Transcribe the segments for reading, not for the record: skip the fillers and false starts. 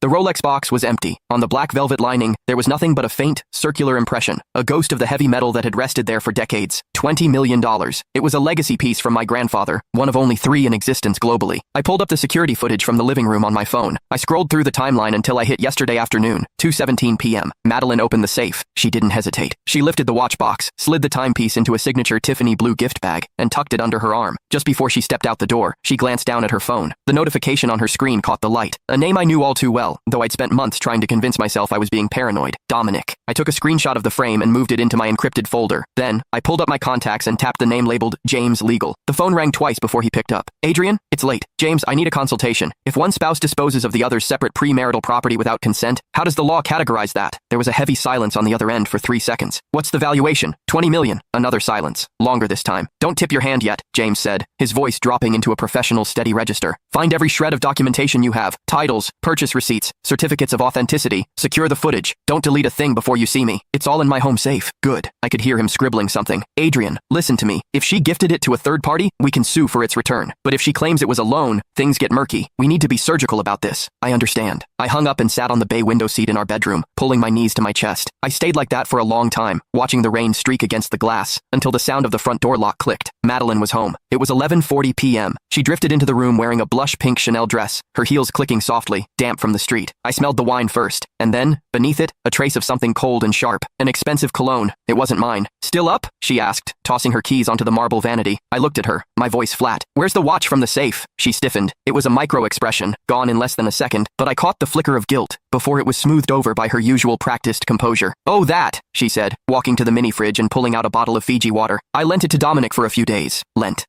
The Rolex box was empty. On the black velvet lining, there was nothing but a faint, circular impression, a ghost of the heavy metal that had rested there for decades. $20 million. It was a legacy piece from my grandfather, one of only 3 in existence globally. I pulled up the security footage from the living room on my phone. I scrolled through the timeline until I hit yesterday afternoon, 2:17 p.m. Madeline opened the safe. She didn't hesitate. She lifted the watch box, slid the timepiece into a signature Tiffany blue gift bag, and tucked it under her arm. Just before she stepped out the door, she glanced down at her phone. The notification on her screen caught the light. A name I knew all too well, though I'd spent months trying to convince myself I was being paranoid. Dominic. I took a screenshot of the frame and moved it into my encrypted folder. Then, I pulled up my contacts and tapped the name labeled James Legal. The phone rang twice before he picked up. Adrian, it's late. James, I need a consultation. If one spouse disposes of the other's separate premarital property without consent, how does the law categorize that? There was a heavy silence on the other end for 3 seconds. What's the valuation? 20 million. Another silence. Longer this time. Don't tip your hand yet, James said, his voice dropping into a professional steady register. Find every shred of documentation you have. Titles, purchase receipts, certificates of authenticity. Secure the footage. Don't delete a thing before you see me. It's all in my home safe. Good. I could hear him scribbling something. Adrian, listen to me. If she gifted it to a third party, we can sue for its return. But if she claims it was a loan, things get murky. We need to be surgical about this. I understand. I hung up and sat on the bay window seat in our bedroom, pulling my knees to my chest. I stayed like that for a long time, watching the rain streak against the glass, until the sound of the front door lock clicked. Madeline was home. It was 11:40 p.m. She drifted into the room wearing a blush pink Chanel dress, her heels clicking softly, damp from the street. I smelled the wine first, and then, beneath it, a trace of something cold and sharp. An expensive cologne. It wasn't mine. Still up? She asked, tossing her keys onto the marble vanity. I looked at her, my voice flat. Where's the watch from the safe? She stiffened. It was a micro-expression, gone in less than a second, but I caught the flicker of guilt before it was smoothed over by her usual practiced composure. Oh, that, she said, walking to the mini-fridge and pulling out a bottle of Fiji water. I lent it to Dominic for a few days. Lent?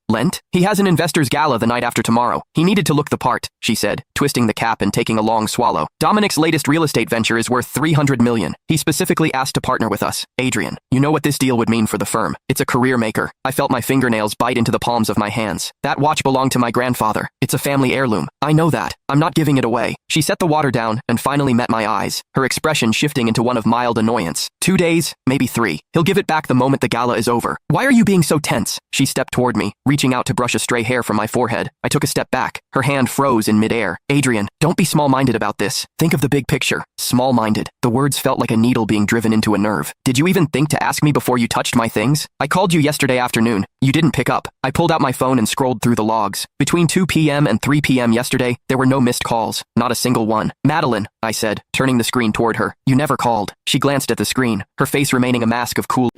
He has an investors gala the night after tomorrow. He needed to look the part, she said, twisting the cap and taking a long swallow. Dominic's latest real estate venture is worth $300 million. He specifically asked to partner with us. Adrian, you know what this deal would mean for the firm. It's a career maker. I felt my fingernails bite into the palms of my hands. That watch belonged to my grandfather. It's a family heirloom. I know that. I'm not giving it away. She set the water down and finally met my eyes, her expression shifting into one of mild annoyance. 2 days, maybe 3. He'll give it back the moment the gala is over. Why are you being so tense? She stepped toward me, reaching out to brush a stray hair from my forehead. I took a step back. Her hand froze in midair. Adrian, don't be small-minded about this. Think of the big picture. Small-minded. The words felt like a needle being driven into a nerve. Did you even think to ask me before you touched my things? I called you yesterday afternoon. You didn't pick up. I pulled out my phone and scrolled through the logs. Between 2 p.m. and 3 p.m. yesterday, there were no missed calls. Not a single one. Madeline, I said, turning the screen toward her. You never called. She glanced at the screen, her face remaining a mask of cool